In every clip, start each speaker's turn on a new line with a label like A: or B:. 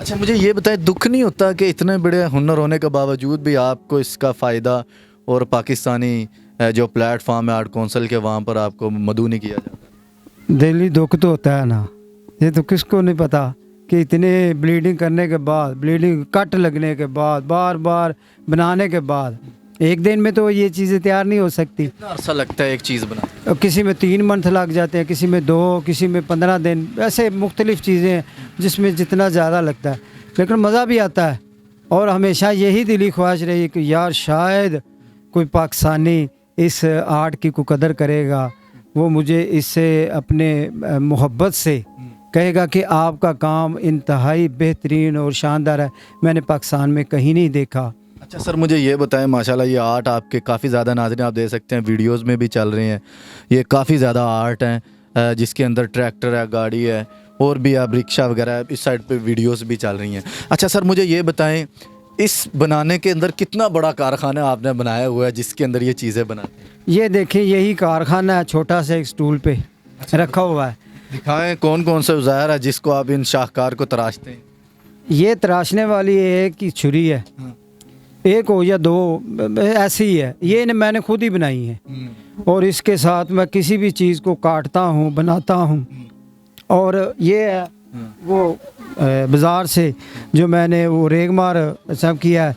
A: اچھا مجھے یہ بتائیں دکھ نہیں ہوتا کہ اتنے بڑے ہنر ہونے کے باوجود بھی آپ کو اس کا فائدہ اور پاکستانی جو پلیٹ فارم ہے آرٹ کونسل کے وہاں پر آپ کو مدعو نہیں کیا جاتا؟
B: دلی دکھ تو ہوتا ہے نا، یہ تو کس کو نہیں پتا کہ اتنے بلیڈنگ کرنے کے بعد، بلیڈنگ کٹ لگنے کے بعد، بار بار بنانے کے بعد ایک دن میں تو یہ چیزیں تیار نہیں ہو سکتی.
A: کتنا عرصہ لگتا ہے ایک چیز بنا؟
B: کسی میں 3 منتھ لگ جاتے ہیں، کسی میں 2، کسی میں 15 دن، ایسے مختلف چیزیں ہیں جس میں جتنا زیادہ لگتا ہے، لیکن مزہ بھی آتا ہے. اور ہمیشہ یہی دلی خواہش رہی کہ یار شاید کوئی پاکستانی اس آرٹ کی کو قدر کرے گا، وہ مجھے اس سے اپنے محبت سے کہے گا کہ آپ کا کام انتہائی بہترین اور شاندار ہے، میں نے پاکستان میں کہیں نہیں دیکھا.
A: اچھا سر مجھے یہ بتائیں، ماشاءاللہ یہ آرٹ آپ کے کافی زیادہ ناظرین آپ دیکھ سکتے ہیں ویڈیوز میں بھی چل رہے ہیں، یہ کافی زیادہ آرٹ ہیں جس کے اندر ٹریکٹر ہے، گاڑی ہے، اور بھی آپ رکشہ وغیرہ ہے، اس سائڈ پہ ویڈیوز بھی چل رہی ہیں. اچھا سر مجھے یہ بتائیں اس بنانے کے اندر کتنا بڑا کارخانہ آپ نے بنایا ہوا ہے جس کے اندر یہ چیزیں بناتے ہیں؟
B: یہ دیکھیں یہی کارخانہ ہے، چھوٹا سا ایک سٹول پہ رکھا ہوا ہے.
A: دکھائیں کون کون سے اوزار ہے جس کو آپ ان شاہکار کو تراشتے ہیں؟
B: یہ تراشنے والی ایک کی چھری ہے، ایک ہو یا 2 ایسی ہی ہے، یہ میں نے خود ہی بنائی ہے. اور اس کے ساتھ میں کسی بھی چیز کو کاٹتا ہوں، بناتا ہوں. اور یہ ہے وہ بازار سے جو میں نے وہ ریگ مار سب کیا ہے.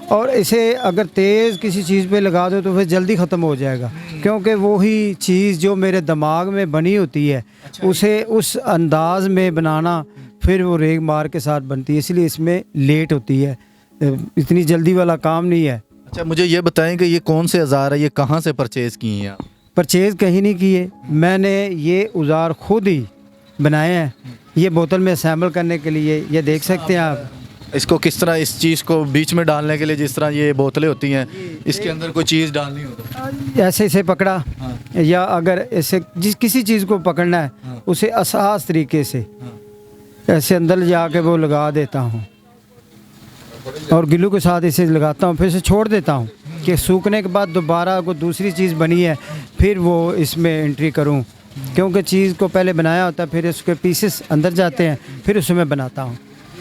B: اور اسے اگر تیز کسی چیز پہ لگا دو تو پھر جلدی ختم ہو جائے گا، کیونکہ وہی چیز جو میرے دماغ میں بنی ہوتی ہے اسے اس انداز میں بنانا پھر وہ ریگ مار کے ساتھ بنتی ہے، اس لیے اس میں لیٹ ہوتی ہے، اتنی جلدی والا کام نہیں ہے.
A: اچھا مجھے یہ بتائیں کہ یہ کون سے اوزار ہے، یہ کہاں سے پرچیز کیے ہیں آپ؟
B: پرچیز کہیں نہیں کیے، میں نے یہ اوزار خود ہی بنائے ہیں. یہ بوتل میں اسیمبل کرنے کے لیے یہ دیکھ سکتے ہیں آپ.
A: اس کو کس طرح اس چیز کو بیچ میں ڈالنے کے لیے، جس طرح یہ بوتلیں ہوتی ہیں اس کے اندر کوئی چیز ڈالنی ہوتی
B: ایسے اسے پکڑا، یا اگر ایسے کسی چیز کو پکڑنا ہے اسے اساس طریقے سے ایسے اندر جا کے وہ لگا دیتا ہوں اور گلو کے ساتھ اسے لگاتا ہوں، پھر اسے چھوڑ دیتا ہوں کہ سوکھنے کے بعد دوبارہ کوئی دوسری چیز بنی ہے پھر وہ اس میں انٹری کروں، کیونکہ چیز کو پہلے بنایا ہوتا ہے پھر اس کے پیسز اندر جاتے ہیں پھر اس میں بناتا ہوں.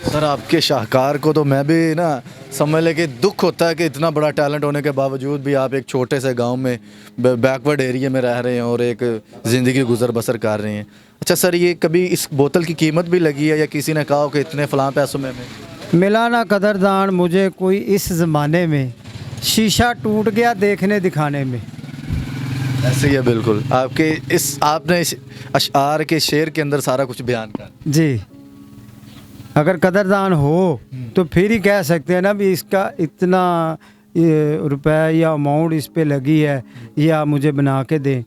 A: سر آپ کے شاہکار کو تو میں بھی نا سمجھ لے کہ دکھ ہوتا ہے کہ اتنا بڑا ٹیلنٹ ہونے کے باوجود بھی آپ ایک چھوٹے سے گاؤں میں بیکورڈ ایریے میں رہ رہے ہیں اور ایک زندگی گزر بسر کر رہے ہیں. اچھا سر یہ کبھی اس بوتل کی قیمت بھی لگی ہے یا کسی نے کہا ہو کہ اتنے فلاں پیسوں میں
B: ملا نہ قدردان مجھے کوئی اس زمانے میں، شیشہ ٹوٹ گیا دیکھنے دکھانے میں.
A: ایسے ہی ہے بالکل، آپ نے اس اشعار کے شعر کے اندر سارا کچھ بیان کر.
B: جی اگر قدردان ہو تو پھر ہی کہہ سکتے ہیں نا بھی اس کا اتنا روپے یا اماؤنٹ اس پہ لگی ہے یا مجھے بنا کے دیں.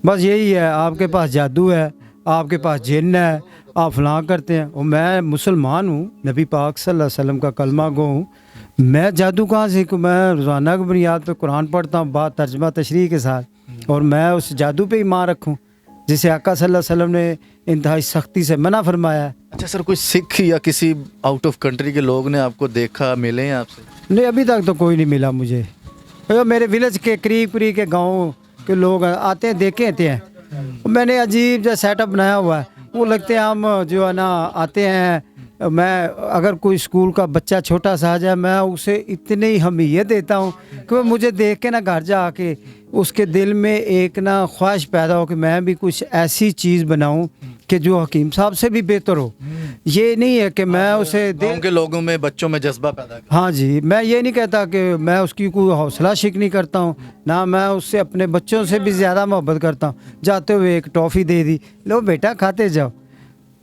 B: بس یہی ہے، آپ کے پاس جادو ہے، آپ کے پاس جن ہے، آپ فلاں کرتے ہیں. اور میں مسلمان ہوں، نبی پاک صلی اللہ علیہ وسلم کا کلمہ گو ہوں، میں جادو کہاں سیکھوں؟ میں روزانہ کی بنیاد پہ قرآن پڑھتا ہوں بات ترجمہ تشریح کے ساتھ، اور میں اس جادو پہ ہی ماں رکھوں جسے آقا صلی اللہ علیہ وسلم نے انتہائی سختی سے منع فرمایا ہے.
A: اچھا سر کوئی سکھ یا کسی آؤٹ آف کنٹری کے لوگ نے آپ کو دیکھا، ملے ہیں آپ سے؟
B: نہیں ابھی تک تو کوئی نہیں ملا مجھے. میرے ولیج کے قریب کے گاؤں کے لوگ آتے ہیں، دیکھے آتے ہیں. میں نے عجیب جو سیٹ اپ بنایا ہوا ہے، وہ لگتے ہیں ہم جو ہے نا آتے ہیں. میں اگر کوئی اسکول کا بچہ چھوٹا سا آ جائے میں اسے اتنی حمیت دیتا ہوں کہ وہ مجھے دیکھ کے نا گھر جا کے اس کے دل میں ایک نا خواہش پیدا ہو کہ میں بھی کچھ ایسی چیز بناؤں کہ جو حکیم صاحب سے بھی بہتر ہو. یہ نہیں ہے کہ میں اسے
A: گاؤں کے لوگوں میں بچوں میں جذبہ پیدا کروں.
B: ہاں جی، میں یہ نہیں کہتا کہ میں اس کی کوئی حوصلہ شکنی کرتا ہوں، نہ میں اس سے اپنے بچوں سے بھی زیادہ محبت کرتا ہوں. جاتے ہوئے ایک ٹافی دے دی، لو بیٹا کھاتے جاؤ.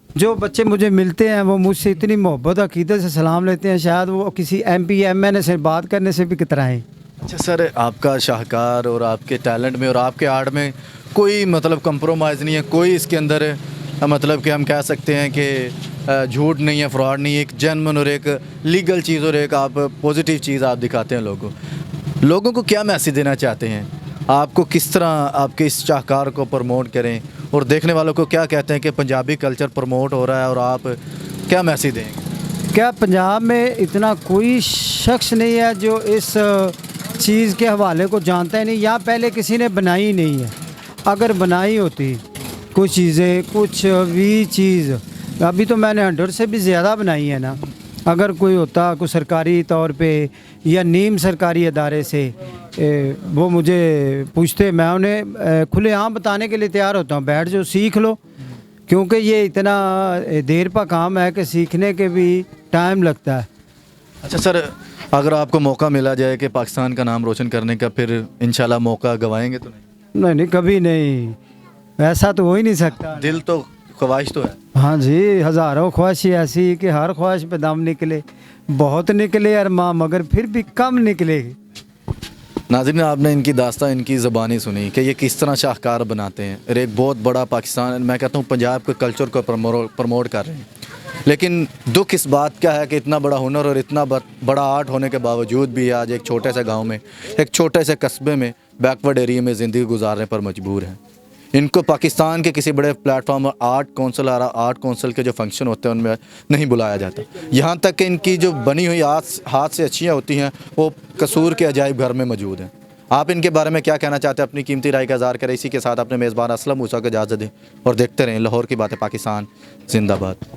B: جو بچے مجھے ملتے ہیں وہ مجھ سے اتنی محبت عقیدت سے سلام لیتے ہیں، شاید وہ کسی ایم پی ایم این اے سے بات کرنے سے بھی کترائیں.
A: اچھا سر آپ کا شاہکار اور آپ کے ٹیلنٹ میں اور آپ کے آرٹ میں کوئی مطلب کمپرومائز نہیں ہے، کوئی اس کے اندر مطلب کہ ہم کہہ سکتے ہیں کہ جھوٹ نہیں ہے، فراڈ نہیں ہے، ایک جینوئن اور ایک لیگل چیز اور ایک آپ پازیٹیو چیز آپ دکھاتے ہیں لوگوں کو کیا میسیج دینا چاہتے ہیں؟ آپ کو کس طرح آپ کے اس شاہکار کو پروموٹ کریں اور دیکھنے والوں کو کیا کہتے ہیں کہ پنجابی کلچر پروموٹ ہو رہا ہے اور آپ کیا میسیج دیں گے؟
B: کیا پنجاب میں اتنا کوئی شخص نہیں ہے جو اس چیز کے حوالے کو جانتا ہی نہیں، یا پہلے کسی نے بنائی نہیں ہے؟ اگر بنائی ہوتی کچھ چیزیں، کچھ بھی چیز ابھی تو میں نے 100 سے بھی زیادہ بنائی ہے نا. اگر کوئی ہوتا کوئی سرکاری طور پہ یا نیم سرکاری ادارے سے وہ مجھے پوچھتے, میں انہیں کھلے عام بتانے کے لیے تیار ہوتا ہوں, بیٹھ جو سیکھ لو, کیونکہ یہ اتنا دیر پا کام ہے کہ سیکھنے کے بھی ٹائم لگتا ہے.
A: اچھا سر, اگر آپ کو موقع ملا جائے کہ پاکستان کا نام روشن کرنے کا, پھر انشاءاللہ موقع گنوائیں گے تو نہیں؟
B: نہیں کبھی نہیں, ایسا تو ہو ہی نہیں سکتا.
A: دل تو خواہش تو ہے.
B: ہاں جی, ہزاروں خواہشیں ایسی کہ ہر خواہش پہ دم نکلے, بہت نکلے ارماں مگر پھر بھی کم نکلے.
A: ناظرین, آپ نے ان کی داستان, ان کی زبانی سنی کہ یہ کس طرح شاہکار بناتے ہیں. اور ایک بہت بڑا پاکستان, میں کہتا ہوں پنجاب کے کلچر کو پروموٹ کر رہے ہیں. لیکن دکھ اس بات کا ہے کہ اتنا بڑا ہنر اور اتنا بڑا آرٹ ہونے کے باوجود بھی آج ایک چھوٹے سے گاؤں میں, ایک چھوٹے سے قصبے میں, بیکورڈ ایریا میں زندگی گزارنے پر مجبور ہیں. ان کو پاکستان کے کسی بڑے پلیٹ فارم اور آرٹ کونسل کے جو فنکشن ہوتے ہیں ان میں نہیں بلایا جاتا. یہاں تک کہ ان کی جو بنی ہوئی ہاتھ سے اچھیاں ہوتی ہیں وہ قصور کے عجائب گھر میں موجود ہیں. آپ ان کے بارے میں کیا کہنا چاہتے ہیں؟ اپنی قیمتی رائے کا اظہار کریں. اسی کے ساتھ اپنے میزبان اسلم موسیٰ کو اجازت دیں اور دیکھتے رہیں لاہور کی باتیں پاکستان. زندہ باد.